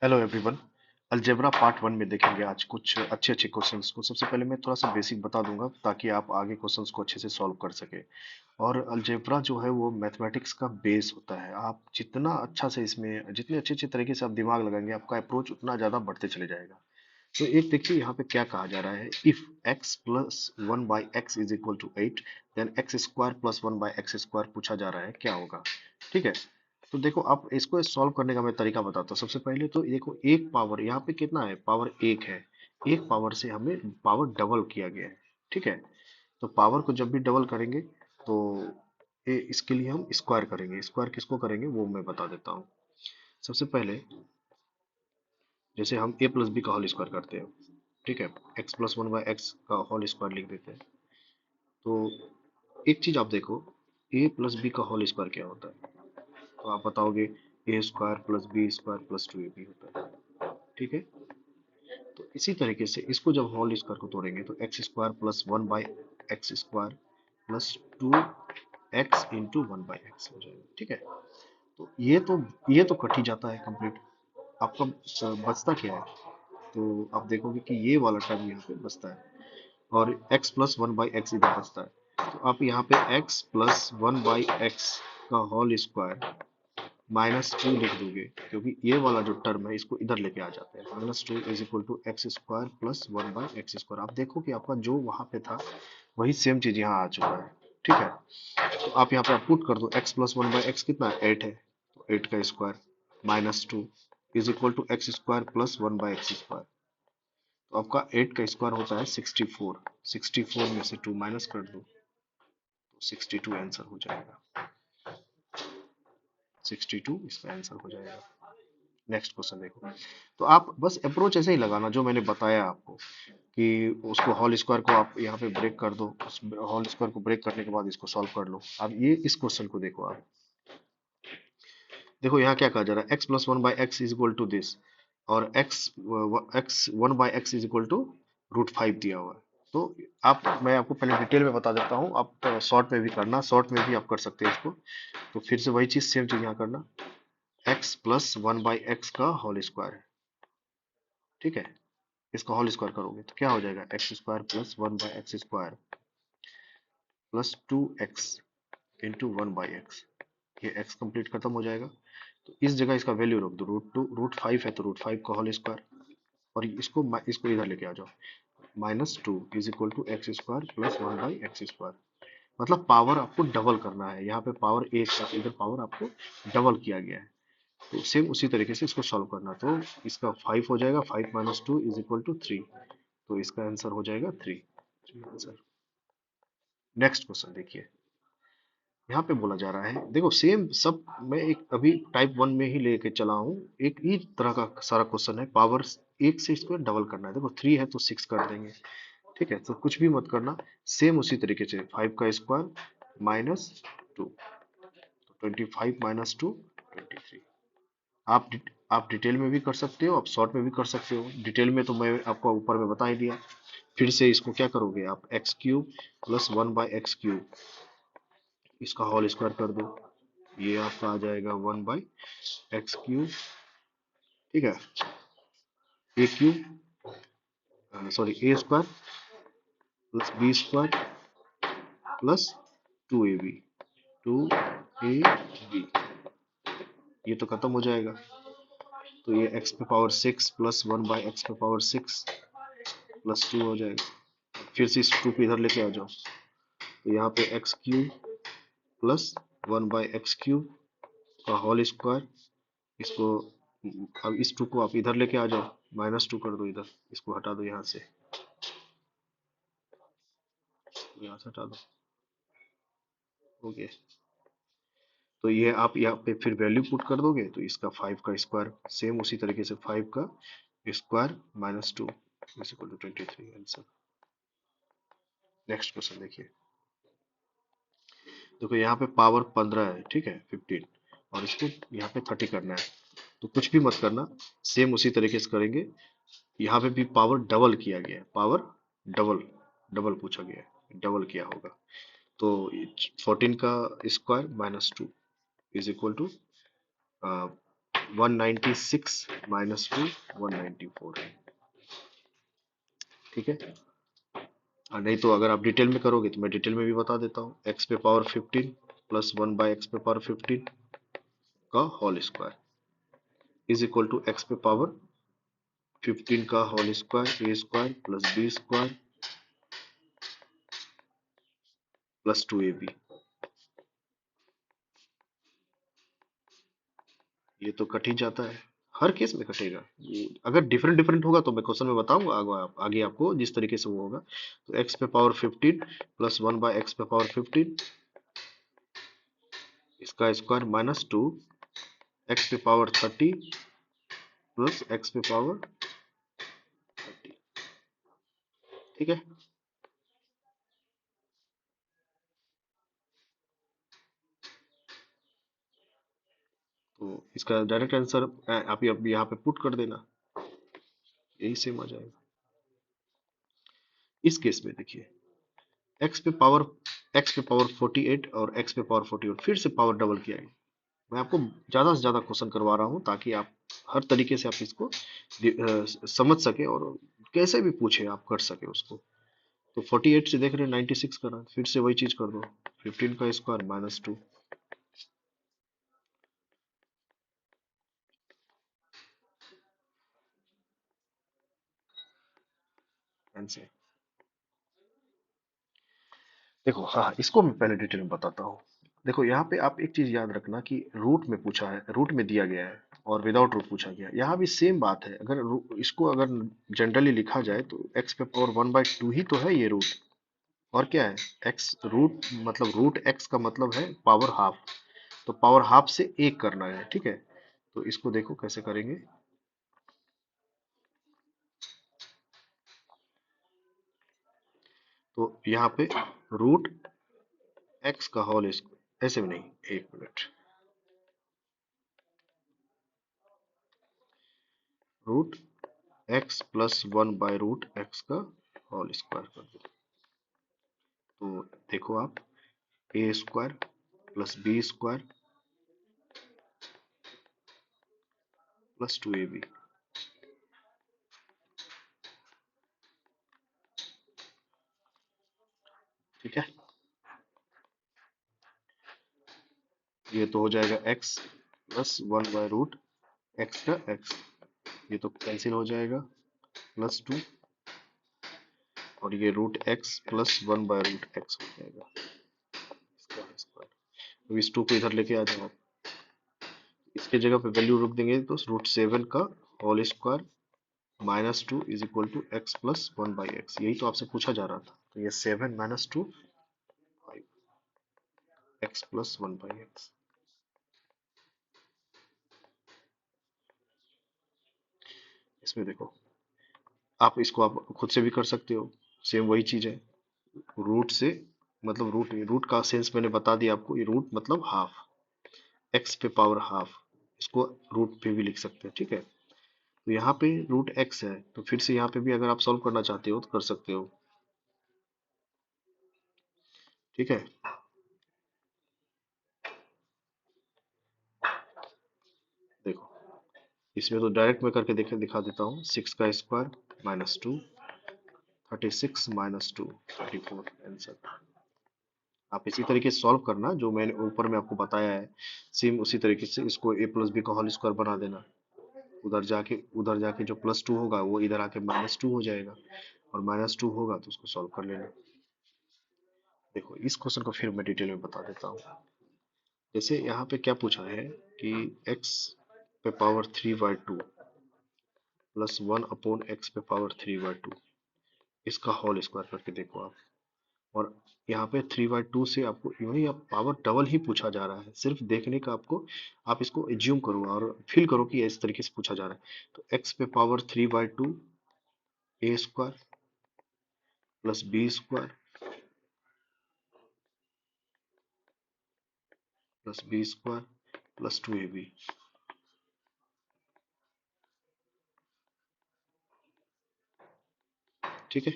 Hello everyone. Algebra part one में देखेंगे आज कुछ अच्छे अच्छे क्वेश्चंस को। सबसे पहले मैं थोड़ा सा बेसिक बता दूंगा ताकि आप आगे क्वेश्चंस को अच्छे से सॉल्व कर सके। और अलजेब्रा जो है वो मैथमेटिक्स का बेस होता है। आप जितना अच्छा से इसमें जितने अच्छे अच्छे तरीके से आप दिमाग लगाएंगे आपका अप्रोच उतना ज़्यादा बढ़ते चले जाएगा। तो एक देखिए यहाँ पे क्या कहा जा रहा है। If x plus one by x is equal to eight, then x square plus one by x square पूछा जा रहा है क्या होगा। ठीक है। तो देखो आप इसको सॉल्व करने का मैं तरीका बताता हूँ। सबसे पहले तो देखो एक पावर यहाँ पे कितना है, पावर एक है। एक पावर से हमें पावर डबल किया गया है। ठीक है। तो पावर को जब भी डबल करेंगे तो इसके लिए हम स्क्वायर करेंगे। स्क्वायर किसको करेंगे वो मैं बता देता हूँ। सबसे पहले जैसे हम ए प्लस बी का होल स्क्वायर करते हैं। ठीक है। X plus one by X का होल स्क्वायर लिख देते हैं। तो एक चीज आप देखो, ए प्लस बी का होल स्क्वायर क्या होता है। तो आप बताओगे A square plus B square plus two A B होता है। ठीक है। तो इसी तरीके से इसको जब होल स्क्वायर को तोड़ेंगे तो x square plus one by x square plus to x into one by x हो जाएगा। ठीक है। तो ये तो कट ही जाता है कंप्लीट। आपका बचता क्या है। तो आप देखोगे कि ये वाला टर्म यहाँ पे बचता है और x plus one by x इधर बचता है। तो आप यहाँ पे x plus one by X का होल स्क्वायर माइनस टू लिख दोगे, क्योंकि ये वाला जो टर्म है इसको इधर लेके आ जाते हैं। Minus two is equal to x square plus one by x square. आप देखो कि आपका जो वहां पे था वही सेम चीज यहाँ आ चुका है। ठीक है। तो आप यहाँ पे आप पुट कर दो x plus one by x कितना है, एट है। तो एट का square minus two is equal to x square plus one by x square. तो आपका एट का स्क्वायर होता है 64। 64 में से टू माइनस कर दो तो 62 आंसर हो जाएगा। 62 इसका आंसर हो जाएगा। नेक्स्ट क्वेश्चन देखो। तो आप बस अप्रोच ऐसे ही लगाना जो मैंने बताया आपको, कि उसको होल स्क्वायर को आप यहाँ पे ब्रेक कर दो। उस होल स्क्वायर को ब्रेक करने के बाद इसको सॉल्व कर लो। अब ये इस क्वेश्चन को देखो आप। देखो यहाँ क्या कहा जा रहा है, X plus one by x is equal to this, और X one by x is equal to root five दिया हुआ है। तो आप मैं आपको पहले डिटेल में बता देता हूँ। आप शॉर्ट में भी करना, शॉर्ट में भी आप कर सकते हैं इसको। तो फिर से वही चीज सेम चीज यहाँ करना। X plus one by X का होल स्क्वायर है। ठीक है। इसका होल स्क्वायर करोगे तो क्या हो जाएगा, x square plus one by x square plus to x into one by x. ये एक्स कंप्लीट खत्म हो जाएगा। तो इस जगह इसका वैल्यू रख दो, रूट टू। रूट फाइव है तो रूट फाइव का होल स्क्वायर। और इसको इधर लेके आ जाओ। Minus two is equal to x square plus one by x square. मतलब पावर आपको डबल करना है। यहाँ पे पावर एक था, इधर पावर आपको डबल किया गया है। तो सेम उसी तरीके से इसको सॉल्व करना। तो इसका फाइव हो जाएगा, five minus two is equal to three. तो इसका आंसर हो जाएगा थ्री। आंसर। नेक्स्ट क्वेश्चन देखिए। यहाँ पे बोला जा रहा है, देखो सेम सब मैं एक अभी टाइप वन में ही लेके चला हूँ। एक ही तरह का सारा क्वेश्चन है। पावर एक से इसको डबल करना है। देखो थ्री है तो सिक्स कर देंगे। ठीक है। तो कुछ भी मत करना, सेम उसी तरीके से फाइव का स्क्वायर माइनस टू। तो ट्वेंटी फाइव माइनस टू, 23। आप आप डिटेल में भी कर सकते हो, आप शॉर्ट में भी कर सकते हो। डिटेल में तो मैं आपको ऊपर में बता ही दिया। फिर से इसको क्या करोगे आप, x cube plus one by x cube, इसका होल स्क्वायर कर दो। ये आपका आ जाएगा वन बाई एक्स क्यूब। ठीक है। A cube, sorry A square plus B square plus two A B. Two A B. ये तो खत्म हो जाएगा। तो ये एक्स पे power six plus one by X पे पावर सिक्स प्लस टू हो जाएगा। फिर से इस टू को इधर लेके आ जाओ। तो यहाँ पे x cube plus one by x cube का होल स्क्वायर। इसको अब इस टू को आप इधर लेके आ जाओ, माइनस टू कर दो इधर। इसको हटा दो यहाँ से, यहाँ से हटा दो। ओके। तो ये आप यहाँ पे फिर वैल्यू पुट कर दोगे तो इसका फाइव का स्क्वायर सेम उसी तरीके से फाइव का square minus two is equal to 23 answer. Next question देखिए। देखो यहाँ पे पावर 15 है, ठीक है 15, और इसको यहाँ पे 30 करना है। तो कुछ भी मत करना, सेम उसी तरीके से करेंगे। यहाँ पे भी पावर डबल किया गया है। पावर डबल, डबल पूछा गया है, डबल किया होगा। तो 14 का square minus two is equal to 196 minus 2 194 है। ठीक है। और नहीं तो अगर आप डिटेल में करोगे तो मैं डिटेल में भी बता देता हूँ। एक्स पे पावर 15 प्लस 1 बाई एक्स पे पावर 15 का whole square is equal to X पे पावर 15 का whole square A square plus B square plus 2ab। ये तो कट ही जाता है, हर केस में कटेगा। अगर डिफरेंट डिफरेंट होगा तो मैं क्वेश्चन में बताऊंगा आगे आपको जिस तरीके से वो होगा। तो एक्स पे पावर 15 प्लस 1 बाय एक्स पे पावर 15 इसका स्क्वायर माइनस 2 एक्स पे पावर 30 प्लस एक्स पे पावर 30। ठीक है। तो इसका डायरेक्ट आंसर आप यहाँ पे पुट कर देना, यही सेम आ जाएगा। इस केस में देखिए एक्स पे पावर एक्स पे पावर 48 और एक्स पे पावर 48 फिर से पावर डबल किया है। मैं आपको ज्यादा से ज्यादा क्वेश्चन करवा रहा हूँ ताकि आप हर तरीके से आप इसको समझ सके और कैसे भी पूछे आप कर सके उसको। तो 48 से देख रहे हैं 96 कर रहा है, फिर से वही चीज कर दो। 15 का स्क्वायर माइनस 2 आंसर। देखो हाँ, इसको मैं पहले डिटेल में बताता हूँ। देखो यहाँ पे आप एक चीज याद रखना कि रूट में पूछा है, रूट में दिया गया है और विदाउट रूट पूछा गया है। यहाँ भी सेम बात है। अगर इसको अगर जनरली लिखा जाए तो एक्स पे पावर 1/2 ही तो है ये रूट। और क्या है एक्स रूट, मतलब रूट एक्स का मतलब है पावर हाफ। तो पावर हाफ से एक करना है। ठीक है। तो इसको देखो कैसे करेंगे। तो यहाँ पे रूट एक्स का होल स्क्वायर, ऐसे भी नहीं, एक minute, root x plus 1/√x का होल स्क्वायर कर दो। तो देखो आप A square plus B square plus 2ab। ठीक है। ये तो हो जाएगा x प्लस 1/√x का x, ये तो कैंसिल हो जाएगा, प्लस 2, और ये रूट एक्स प्लस 1/√x हो जाएगा इसका स्क्वायर। अब इस 2 को इधर लेके आ जाओ। इसके जगह पे वैल्यू रख देंगे तो √7 का whole square minus 2 is equal to x plus 1/x। यही तो आपसे पूछा जा रहा था। तो ये 7 माइनस 2 5 एक्स प्लस 1/x। इसमें देखो आप इसको आप खुद से भी कर सकते हो, सेम वही चीज है। रूट से मतलब रूट, रूट का सेंस मैंने बता दिया आपको। ये रूट मतलब हाफ, एक्स पे पावर हाफ, इसको रूट पे भी लिख सकते हैं। ठीक है। तो यहाँ पे रूट एक्स है तो फिर से यहाँ पे भी अगर आप सॉल्व करना चाहते हो तो कर सकते हो। ठीक है। देखो इसमें तो डायरेक्ट मैं करके दिखा देता हूँ। 6 का स्क्वायर माइनस 2, 36 माइनस 2 34 आंसर। आप इसी तरीके से सॉल्व करना जो मैंने ऊपर में आपको बताया है। सेम उसी तरीके से इसको a प्लस बी का होल स्क्वायर बना देना। उधर जाके जो +2 होगा वो इधर आके -2 हो जाएगा, और -2 होगा तो उसको सॉल्व कर लेना। देखो इस क्वेश्चन को फिर मैं डिटेल में बता देता हूँ। जैसे यहाँ पे क्या पूछा है कि x पे पावर 3/2 प्लस 1/x पे पावर 3/2 इसका होल स्क्वायर करके देखो आप। और यहाँ पे 3/2 से आपको यूं ही आप पावर डबल ही पूछा जा रहा है, सिर्फ देखने का आपको। आप इसको एज्यूम करो और फील करो कि इस तरीके से पूछा जा रहा है। तो x पे power 3/2 a square plus B square plus B square plus 2ab। ठीक है।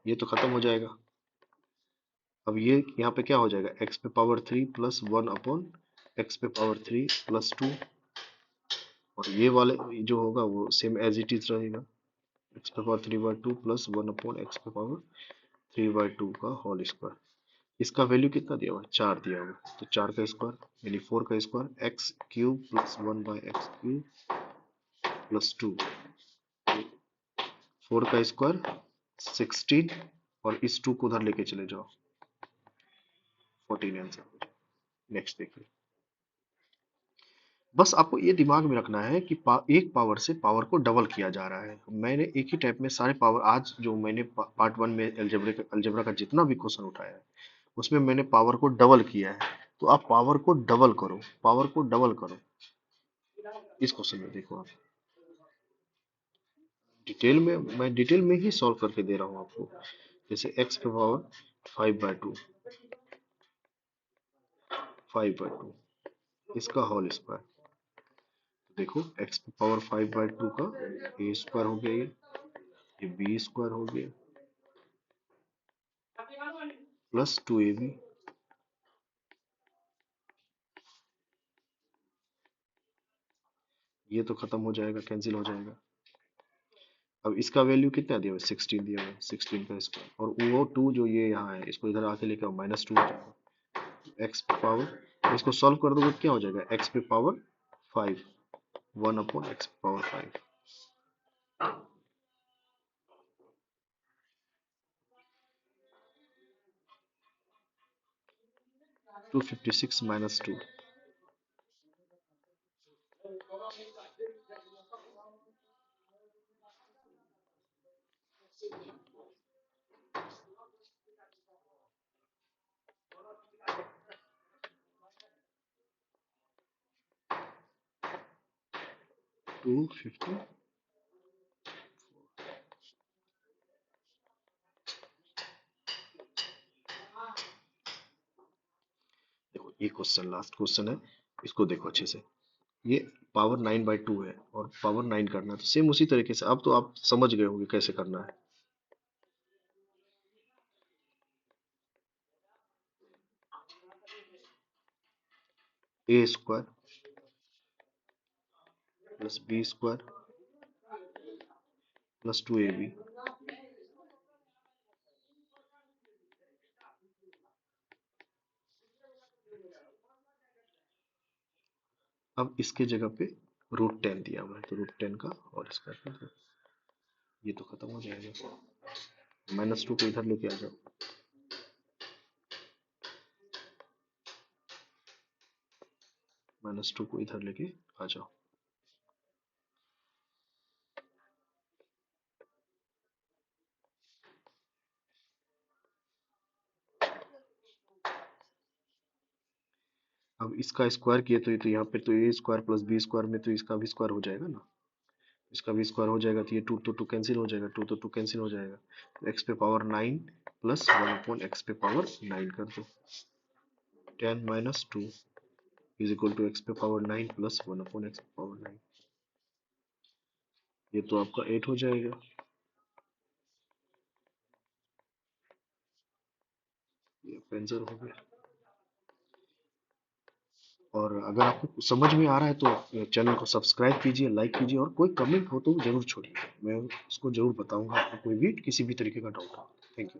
ये तो खत्म हो जाएगा। अब ये यहाँ पे क्या हो जाएगा, x पे पावर 3 प्लस 1/x पे पावर 3 प्लस 2 और ये वाले जो होगा वो सेम एज इट इज रहेगा, एक्स पे पावर 3/2 प्लस 1 एक्स पे पावर 3/2 का होल स्क्वायर। इसका वैल्यू कितना दिया हुआ है, 4 दिया हुआ है, तो 4 का स्क्वायर यानी 4 का square x cube plus 1/x³ plus 2, 4 का स्क्वायर 16, और इस 2 को उधर लेके चले जाओ, 14 आंसर। नेक्स्ट देखिए, बस आपको ये दिमाग में रखना है कि एक पावर से पावर को डबल किया जा रहा है। मैंने एक ही टाइप में सारे पावर, आज जो मैंने पार्ट 1 में अलजेब्रा का जितना भी क्वेश्चन उठाया है उसमें मैंने पावर को डबल किया है। तो आप पावर को डबल करो, पावर को डबल करो। इस क्वेश्चन में देखो आप, डिटेल में, मैं डिटेल में ही सॉल्व करके दे रहा हूँ आपको। जैसे एक्स पे पावर 5/2, 5/2 इसका होल स्क्वायर। देखो एक्स पे पावर 5/2 का ए स्क्वायर हो गया, ये बी स्क्वायर हो गया प्लस 2ab, ये तो खत्म हो जाएगा, कैंसिल हो जाएगा। अब इसका वैल्यू कितना दिया हुआ है, 16 दिया हुआ है, 16 का स्क्वायर, और वो 2 जो ये यहाँ है इसको इधर आके लेकर -2 हो जाएगा। एक्स पे पावर, इसको सॉल्व कर दोगे क्या हो जाएगा, एक्स पे पावर 5, 1/x पे पावर 5। 256 -2, 250। देखो ये क्वेश्चन लास्ट क्वेश्चन है, इसको देखो अच्छे से। ये पावर 9/2 है और पावर 9 करना है, तो सेम उसी तरीके से अब तो आप समझ गए होंगे कैसे करना है। A square plus B square plus 2ab। अब इसके जगह पे √10 दिया हुआ है, तो √10 का और स्क्वायर कर दो, ये तो खत्म हो जाएगा। -2 को इधर लेके आ जाओ, -2 को इधर लेके आ जाओ। अब इसका स्क्वायर किए तो ये तो यहाँ पे तो ए स्क्वायर प्लस बी स्क्वायर में तो इसका भी स्क्वायर हो जाएगा ना, इसका भी स्क्वायर हो जाएगा, तो ये 2 तो 2 कैंसिल हो जाएगा, 2 तो 2 कैंसिल हो जाएगा, तो एक्स पे पावर 9 प्लस 1/x पे पावर 9 कर दो, 10 - 2 इज इक्वल टू एक्स पे पावर 9 प्लस 1/x पे पावर 9। ये तो आपका 8 हो जाएगा। ये आंसर हो गया। और अगर आपको समझ में आ रहा है तो चैनल को सब्सक्राइब कीजिए, लाइक कीजिए, और कोई कमेंट हो तो जरूर छोड़िए, मैं उसको जरूर बताऊंगा आपको कोई भी किसी भी तरीके का डाउट हो। Thank you.